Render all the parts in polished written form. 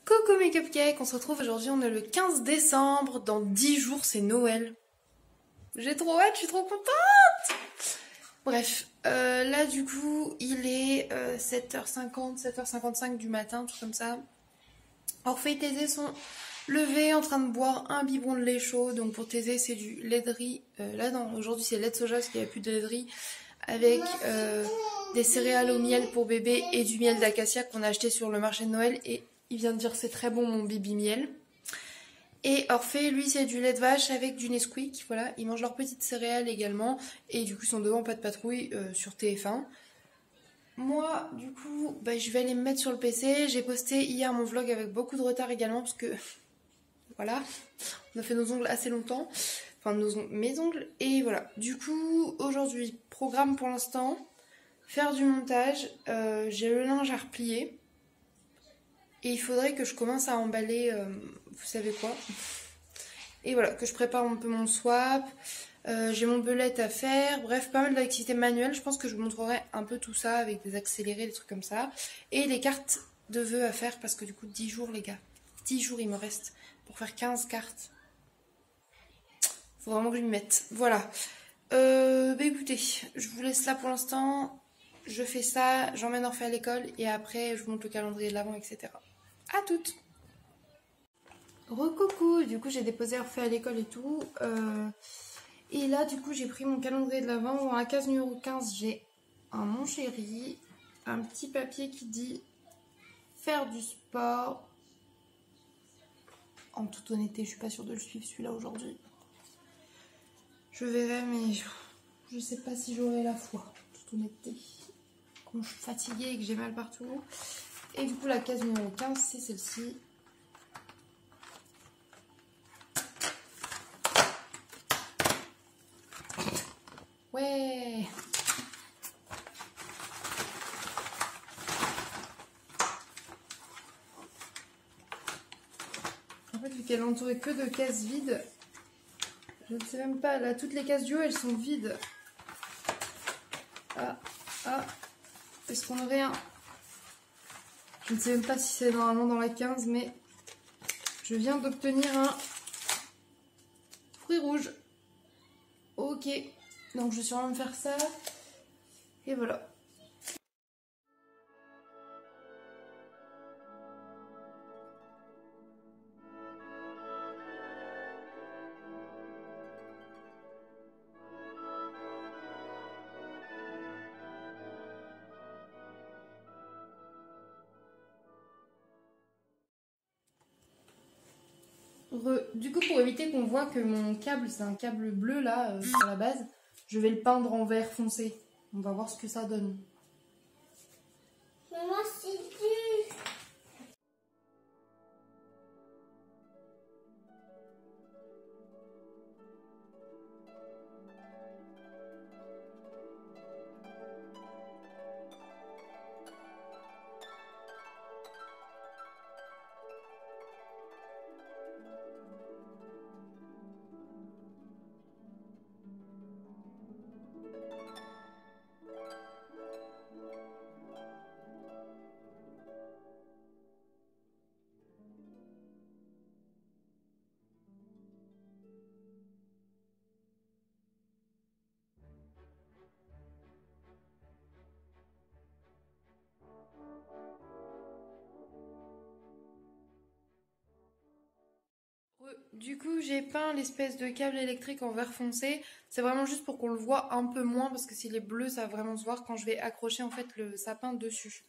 Coucou mes cupcakes, on se retrouve aujourd'hui, on est le 15 décembre, dans 10 jours c'est Noël. J'ai trop hâte, je suis trop contente. Bref, là du coup il est 7h50, 7h55 du matin, tout comme ça. Orphée et Thésée sont levés en train de boire un biberon de lait chaud. Donc pour Thésée c'est du lait de riz, là non, aujourd'hui c'est lait de soja parce qu'il n'y a plus de lait de riz. Avec des céréales au miel pour bébé et du miel d'acacia qu'on a acheté sur le marché de Noël. Et il vient de dire c'est très bon mon bibi miel. Et Orphée, lui, c'est du lait de vache avec du Nesquik. Voilà, ils mangent leurs petites céréales également. Et du coup, ils sont devant Pas de Patrouille sur TF1. Moi, du coup, je vais aller me mettre sur le PC. J'ai posté hier mon vlog avec beaucoup de retard également parce que... Voilà, on a fait nos ongles assez longtemps. Enfin, mes ongles. Et voilà, du coup, aujourd'hui, programme pour l'instant. Faire du montage. J'ai le linge à replier. Et il faudrait que je commence à emballer, vous savez quoi. Et voilà, que je prépare un peu mon swap. J'ai mon belette à faire. Bref, pas mal d'activités manuelles. Je pense que je vous montrerai un peu tout ça avec des accélérés, des trucs comme ça. Et les cartes de vœux à faire parce que du coup, 10 jours les gars. 10 jours il me reste pour faire 15 cartes. Faut vraiment que je m'y mette. Voilà. Écoutez, je vous laisse là pour l'instant. Je fais ça, j'emmène Orphée à l'école et après je vous montre le calendrier de l'avant, etc. À toutes. Recoucou, du coup j'ai déposé Orphée à l'école et tout. Et là du coup j'ai pris mon calendrier de l'avant. Dans la case numéro 15 j'ai un mon chéri, un petit papier qui dit faire du sport. En toute honnêteté je suis pas sûre de le suivre celui-là aujourd'hui. Je verrai mais je sais pas si j'aurai la foi, en toute honnêteté. Quand je suis fatiguée et que j'ai mal partout. Et du coup la case numéro 15 c'est celle-ci. Ouais. En fait vu qu'elle est entourée que de cases vides, je ne sais même pas, là toutes les cases du haut elles sont vides. Ah, est-ce qu'on aurait un... Je ne sais même pas si c'est normalement dans la 15, mais je viens d'obtenir un fruit rouge. Ok, donc je suis en train de faire ça. Et voilà. Du coup, pour éviter qu'on voit que mon câble, c'est un câble bleu là, sur la base, je vais le peindre en vert foncé. On va voir ce que ça donne. Maman, c'est dur. Du coup, j'ai peint l'espèce de câble électrique en vert foncé. C'est vraiment juste pour qu'on le voit un peu moins parce que s'il est bleu, ça va vraiment se voir quand je vais accrocher en fait le sapin dessus.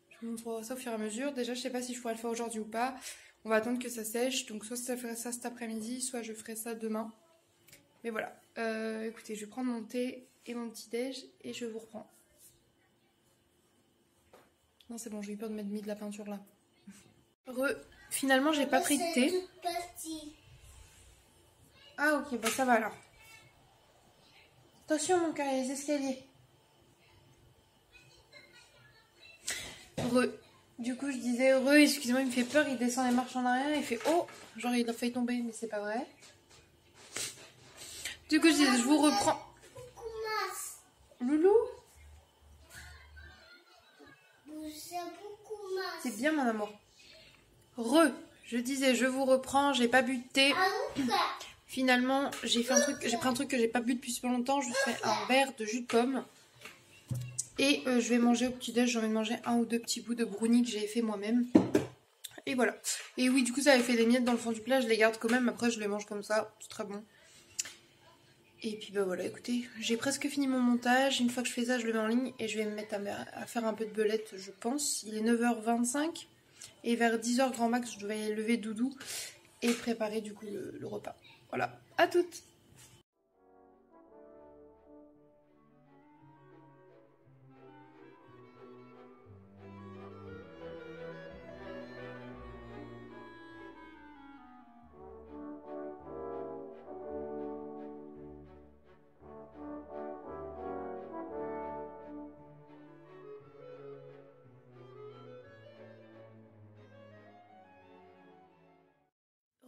Je vous montrerai ça au fur et à mesure. Déjà, je sais pas si je pourrais le faire aujourd'hui ou pas. On va attendre que ça sèche. Donc soit ça ferait ça cet après-midi, soit je ferai ça demain. Mais voilà. Écoutez, je vais prendre mon thé et mon petit déj et je vous reprends. Non, c'est bon, j'ai eu peur de m'être mis de la peinture là. Finalement, j'ai pas pris de thé. Ah ok, bah ça va alors. Attention mon cœur, il y a les escaliers. Du coup je disais excusez-moi, il me fait peur, il descend les marches en arrière, il fait oh, genre il a failli tomber mais c'est pas vrai. Du coup je disais je vous reprends. Loulou. C'est bien mon amour. Je disais, je vous reprends, j'ai pas bu de thé. Finalement, j'ai pris un truc que j'ai pas bu depuis super longtemps. Je fais un verre de jus de pomme. Et je vais manger au petit-déj, j'ai envie de manger un ou deux petits bouts de brownie que j'ai fait moi-même. Et voilà. Et oui, du coup, ça avait fait des miettes dans le fond du plat, je les garde quand même. Après, je les mange comme ça, c'est très bon. Et puis bah voilà, écoutez, j'ai presque fini mon montage. Une fois que je fais ça, je le mets en ligne et je vais me mettre à faire un peu de belette, je pense. Il est 9h25 et vers 10h grand max, je devais lever Doudou et préparer du coup le repas. Voilà, à toutes!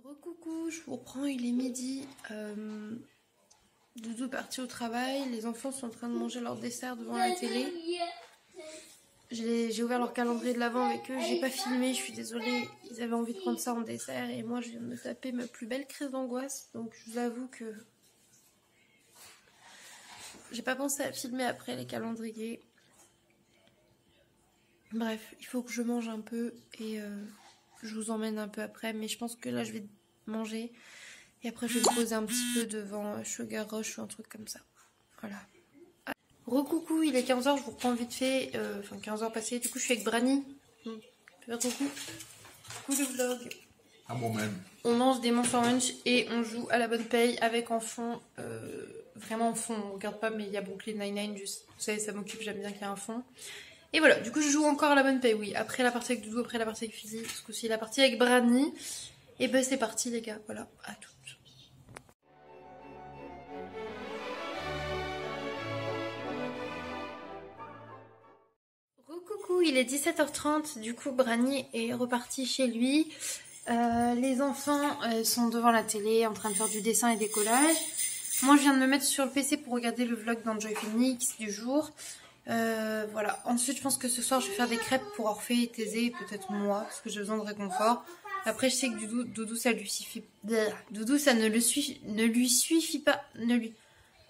Recoucou, je vous reprends, il est midi. Doudou est parti au travail, les enfants sont en train de manger leur dessert devant la télé. J'ai ouvert leur calendrier de l'avant avec eux, j'ai pas filmé, je suis désolée, ils avaient envie de prendre ça en dessert et moi je viens de me taper ma plus belle crise d'angoisse, donc je vous avoue que j'ai pas pensé à filmer après les calendriers. Bref, il faut que je mange un peu et je vous emmène un peu après, mais je pense que là je vais manger et après je vais me poser un petit peu devant Sugar Rush ou un truc comme ça. Voilà. Recoucou, il est 15h, je vous reprends vite fait, enfin 15h passées, du coup je suis avec Brani. Faire coucou. Coucou le vlog. Ah bon même. On mange des Monster Munch et on joue à la bonne paye avec en fond, vraiment en fond, on regarde pas mais il y a Brooklyn Nine-Nine, juste, vous savez ça m'occupe, j'aime bien qu'il y ait un fond. Et voilà, du coup je joue encore à la bonne paye, oui, après la partie avec Doudou, après la partie avec Fizzy, parce que c'est la partie avec Brani. Et ben c'est parti les gars, voilà, à toutes. Coucou, il est 17h30, du coup Brani est reparti chez lui. Les enfants sont devant la télé en train de faire du dessin et des collages. Moi je viens de me mettre sur le PC pour regarder le vlog d'Enjoy Phoenix du jour. Voilà, ensuite je pense que ce soir je vais faire des crêpes pour Orphée et Thésée, peut-être moi, parce que j'ai besoin de réconfort. Après je sais que Doudou ça lui suffit. Doudou ça ne lui suffit pas.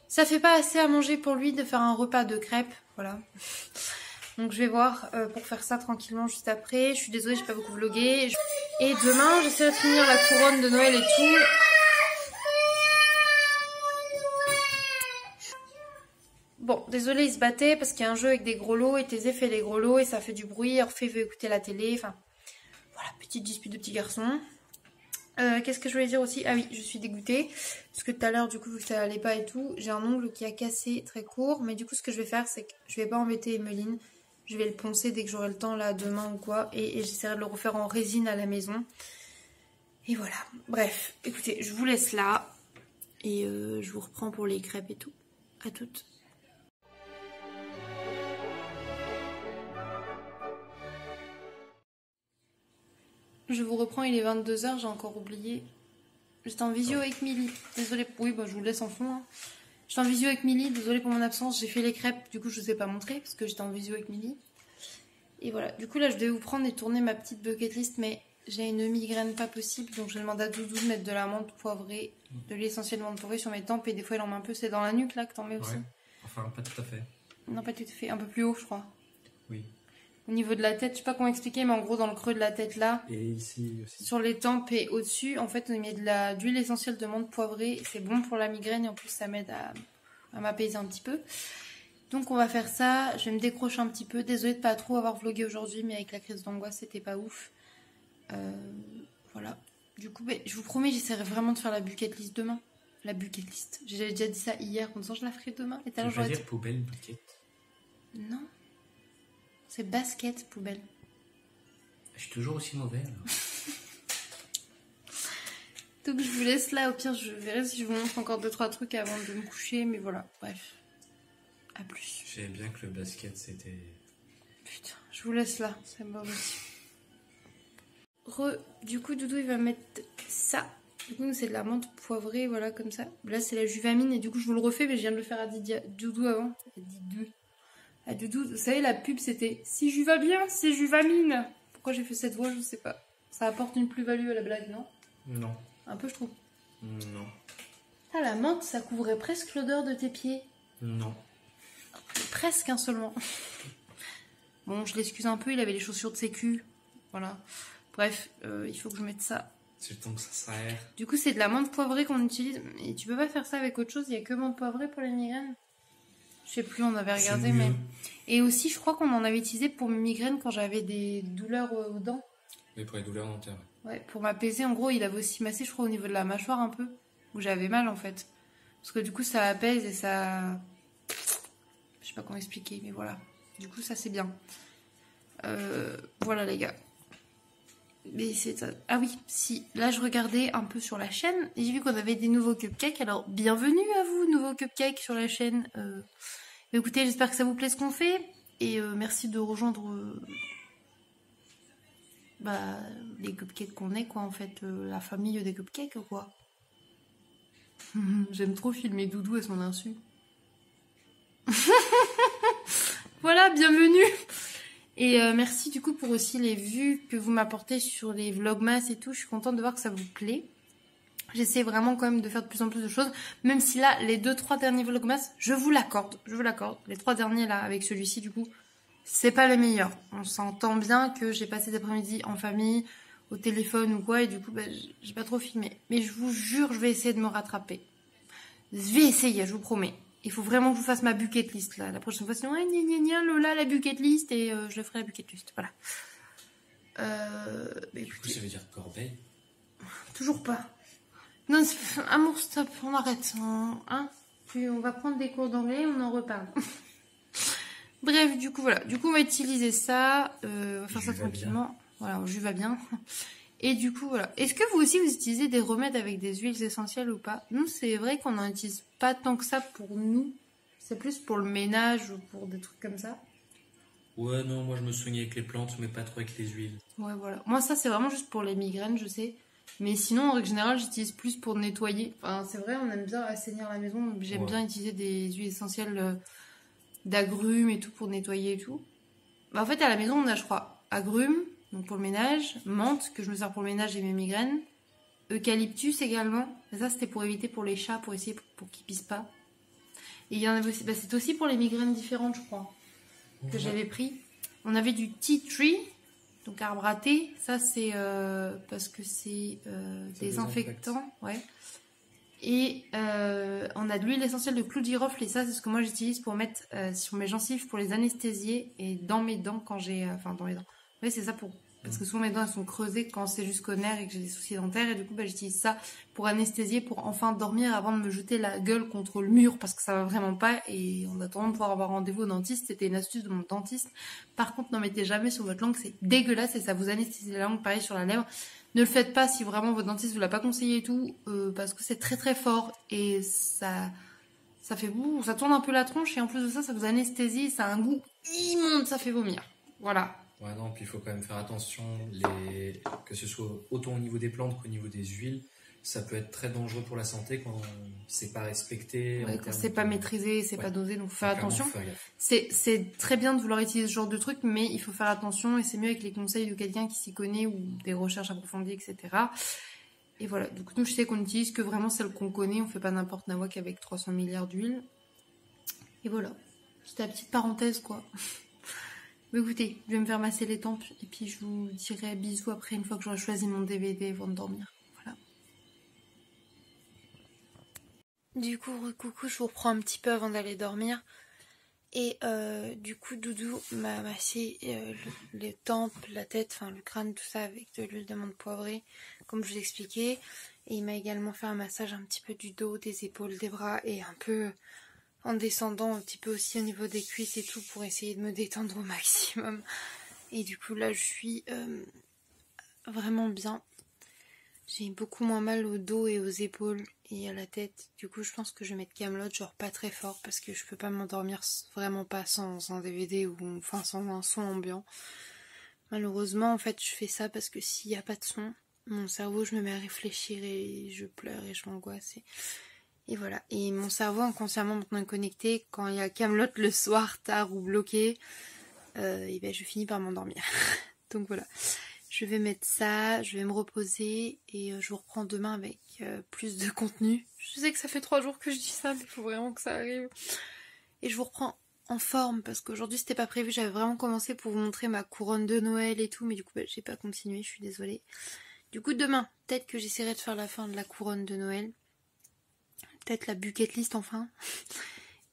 Ça fait pas assez à manger pour lui de faire un repas de crêpes, voilà. Donc je vais voir pour faire ça tranquillement juste après. Je suis désolée, j'ai pas beaucoup vlogué. Et demain, j'essaierai de finir la couronne de Noël et tout. Bon, désolée, il se battait parce qu'il y a un jeu avec des gros lots et Thésée fait les gros lots et ça fait du bruit. Orphée veut écouter la télé. Enfin, voilà, petite dispute de petits garçons. Qu'est-ce que je voulais dire aussi? Ah oui, je suis dégoûtée. Parce que tout à l'heure, du coup, vu que ça allait pas et tout, j'ai un ongle qui a cassé très court. Mais du coup, ce que je vais faire, c'est que je vais pas embêter Emeline. Je vais le poncer dès que j'aurai le temps, là, demain ou quoi. Et j'essaierai de le refaire en résine à la maison. Et voilà. Bref, écoutez, je vous laisse là. Et je vous reprends pour les crêpes et tout. À toutes. Je vous reprends, il est 22h, j'ai encore oublié. J'étais en visio avec Milly. Désolée, oui, bah, je vous laisse en fond. Hein. J'étais en visio avec Milly, désolée pour mon absence. J'ai fait les crêpes, du coup, je vous ai pas montré parce que j'étais en visio avec Milly. Et voilà, du coup, là, je devais vous prendre et tourner ma petite bucket list, mais j'ai une migraine pas possible. Donc, je demande à Doudou de mettre de la menthe poivrée, de l'essentiel de menthe poivrée sur mes tempes. Et des fois, il en met un peu. C'est dans la nuque, là, que t'en mets aussi. Ouais. Enfin, pas tout à fait. Non, pas tout à fait. Un peu plus haut, je crois. Oui. Au niveau de la tête, je sais pas comment expliquer, mais en gros, dans le creux de la tête, là. Et ici aussi. Sur les tempes et au-dessus, en fait, on met d'huile essentielle de menthe poivrée. C'est bon pour la migraine et en plus, ça m'aide à m'apaiser un petit peu. Donc, on va faire ça. Je vais me décrocher un petit peu. Désolée de pas trop avoir vlogué aujourd'hui, mais avec la crise d'angoisse, c'était pas ouf. Voilà. Du coup, je vous promets, j'essaierai vraiment de faire la bucket list demain. La bucket list. J'avais déjà dit ça hier, en disant je la ferai demain. Et Tu veux pas dire poubelle, bucket? Non. C'est basket, poubelle. Je suis toujours aussi mauvais, alors. Donc je vous laisse là, au pire je verrai si je vous montre encore 2-3 trucs avant de me coucher, mais voilà, bref. A plus. Je savais bien que le basket c'était... Putain, je vous laisse là, c'est bon aussi. Du coup Doudou il va mettre ça. Du coup c'est de la menthe poivrée, voilà comme ça. Là c'est la juvamine et du coup je vous le refais, mais je viens de le faire à Doudou avant. À Doudou, vous savez la pub c'était « Si je vais bien, c'est juvamine ». Pourquoi j'ai fait cette voix, je sais pas. Ça apporte une plus-value à la blague, non? Non. Un peu, je trouve. Non. Ah, la menthe, ça couvrait presque l'odeur de tes pieds. Non. Presque, hein, seulement. Bon, je l'excuse un peu, il avait les chaussures de sécu. Voilà. Bref, il faut que je mette ça. C'est le temps que ça s'aère. Du coup, c'est de la menthe poivrée qu'on utilise. Et tu peux pas faire ça avec autre chose, il y a que menthe poivrée pour les migraines. Je sais plus, on avait regardé, mais... Et aussi, je crois qu'on en avait utilisé pour mes migraines quand j'avais des douleurs aux dents. Oui, pour les douleurs dentaires. Ouais, pour m'apaiser, en gros, il avait aussi massé, je crois, au niveau de la mâchoire un peu. Où j'avais mal, en fait. Parce que du coup, ça apaise et ça... Je sais pas comment expliquer, mais voilà. Du coup, ça, c'est bien. Voilà, les gars. Mais c'est... Ah oui, si. Là, je regardais un peu sur la chaîne et j'ai vu qu'on avait des nouveaux cupcakes. Alors, bienvenue à vous, nouveaux cupcakes sur la chaîne. Écoutez, j'espère que ça vous plaît ce qu'on fait. Et merci de rejoindre les cupcakes qu'on est, quoi, en fait. La famille des cupcakes, quoi. J'aime trop filmer Doudou à son insu. Voilà, bienvenue. Et merci du coup pour aussi les vues que vous m'apportez sur les vlogmas et tout. Je suis contente de voir que ça vous plaît. J'essaie vraiment quand même de faire de plus en plus de choses. Même si là, les 2-3 derniers vlogmas, je vous l'accorde. Je vous l'accorde. Les 3 derniers là, avec celui-ci du coup, c'est pas les meilleurs. On s'entend bien que j'ai passé des après-midi en famille, au téléphone ou quoi. Et du coup, j'ai pas trop filmé. Mais je vous jure, je vais essayer de me rattraper. Je vais essayer, je vous promets. Il faut vraiment que je vous fasse ma bucket list là. La prochaine fois, sinon, Lola, la bucket list, et je le ferai la bucket list. Voilà. Du coup, ça veut dire corbeille? Toujours pas. Non, amour, stop, on arrête. Hein, puis on va prendre des cours d'anglais, on en reparle. Bref, du coup, voilà. Du coup, on va utiliser ça. On va faire ça tranquillement. Voilà, je vais bien. Et du coup, voilà. Est-ce que vous aussi, vous utilisez des remèdes avec des huiles essentielles ou pas? Nous, c'est vrai qu'on n'en utilise pas tant que ça pour nous. C'est plus pour le ménage ou pour des trucs comme ça. Ouais, non, moi je me soigne avec les plantes, mais pas trop avec les huiles. Ouais, voilà. Moi, ça, c'est vraiment juste pour les migraines, je sais. Mais sinon, en règle générale, j'utilise plus pour nettoyer. Enfin, c'est vrai, on aime bien assainir la maison. J'aime bien utiliser des huiles essentielles d'agrumes et tout pour nettoyer et tout. Bah, en fait, à la maison, on a, je crois, agrumes, donc pour le ménage, menthe, que je me sers pour le ménage et mes migraines, eucalyptus également. Et ça, c'était pour éviter pour les chats, pour essayer pour qu'ils pissent pas. Et il y en avait aussi, c'est aussi pour les migraines différentes, je crois, que j'avais pris. On avait du tea tree, donc arbre à thé. Ça, c'est parce que c'est désinfectant, ouais. Et on a de l'huile essentielle de clou de girofle, et ça, c'est ce que moi j'utilise pour mettre sur mes gencives pour les anesthésier et dans mes dents quand j'ai... Enfin, dans les dents. Oui, c'est ça pour... Parce que souvent mes dents elles sont creusées quand c'est jusqu'au nerf et que j'ai des soucis dentaires, et du coup j'utilise ça pour anesthésier, pour enfin dormir avant de me jeter la gueule contre le mur parce que ça va vraiment pas, et en attendant de pouvoir avoir rendez-vous au dentiste. C'était une astuce de mon dentiste. Par contre, n'en mettez jamais sur votre langue, c'est dégueulasse et ça vous anesthésie la langue, pareil sur la lèvre. Ne le faites pas si vraiment votre dentiste vous l'a pas conseillé et tout, parce que c'est très très fort et ça fait bouh, ça tourne un peu la tronche, et en plus de ça, ça vous anesthésie, ça a un goût immonde, ça fait vomir. Voilà. Ouais, non, puis il faut quand même faire attention, que ce soit autant au niveau des plantes qu'au niveau des huiles. Ça peut être très dangereux pour la santé quand c'est pas respecté. Ouais, quand c'est pas maîtrisé, c'est pas dosé, donc faut faire attention. Faut c'est très bien de vouloir utiliser ce genre de truc, mais il faut faire attention, et c'est mieux avec les conseils de quelqu'un qui s'y connaît ou des recherches approfondies, etc. Et voilà, donc nous je sais qu'on utilise que vraiment celle qu'on connaît, on fait pas n'importe nawak avec 300 milliards d'huile. Et voilà, c'était la petite parenthèse quoi. Mais écoutez, je vais me faire masser les tempes et puis je vous dirai bisous après, une fois que j'aurai choisi mon DVD avant de dormir. Voilà. Du coup, coucou, je vous reprends un petit peu avant d'aller dormir. Et du coup, Doudou m'a massé les tempes, la tête, enfin le crâne, tout ça avec de l'huile de menthe poivrée, comme je vous expliquais. Et il m'a également fait un massage un petit peu du dos, des épaules, des bras, et un peu en descendant un petit peu aussi au niveau des cuisses et tout, pour essayer de me détendre au maximum. Et du coup là je suis vraiment bien. J'ai beaucoup moins mal au dos et aux épaules et à la tête. Du coup je pense que je vais mettre Kaamelott, genre pas très fort, parce que je peux pas m'endormir vraiment pas sans un DVD ou enfin sans un son ambiant. Malheureusement en fait je fais ça parce que s'il n'y a pas de son, mon cerveau, je me mets à réfléchir et je pleure et je m'angoisse. Et voilà. Et mon cerveau inconsciemment maintenant est connecté. Quand il y a Kaamelott le soir, tard ou bloqué, et ben je finis par m'endormir. Donc voilà. Je vais mettre ça, je vais me reposer et je vous reprends demain avec plus de contenu. Je sais que ça fait 3 jours que je dis ça, mais il faut vraiment que ça arrive. Et je vous reprends en forme parce qu'aujourd'hui c'était pas prévu. J'avais vraiment commencé pour vous montrer ma couronne de Noël et tout, mais du coup j'ai pas continué, je suis désolée. Du coup demain, peut-être que j'essaierai de faire la fin de la couronne de Noël. Peut-être la bucket list enfin.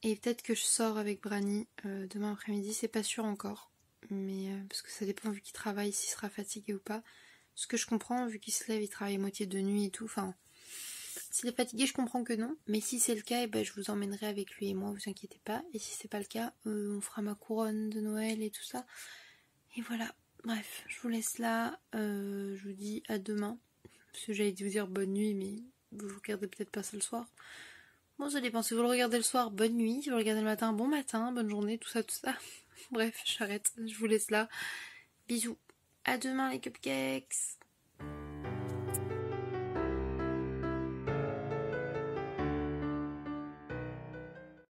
Et peut-être que je sors avec Brani demain après-midi, c'est pas sûr encore. Mais parce que ça dépend vu qu'il travaille, s'il sera fatigué ou pas. Ce que je comprends, vu qu'il se lève, il travaille moitié de nuit et tout. Enfin, s'il est fatigué, je comprends que non. Mais si c'est le cas, je vous emmènerai avec lui et moi, vous inquiétez pas. Et si c'est pas le cas, on fera ma couronne de Noël et tout ça. Et voilà. Bref, je vous laisse là. Je vous dis à demain. Parce que j'allais vous dire bonne nuit, mais vous regardez peut-être pas ça le soir. Bon, ça dépend. Si vous le regardez le soir, bonne nuit. Si vous le regardez le matin, bon matin, bonne journée, tout ça, tout ça. Bref, j'arrête. Je vous laisse là. Bisous. À demain les cupcakes.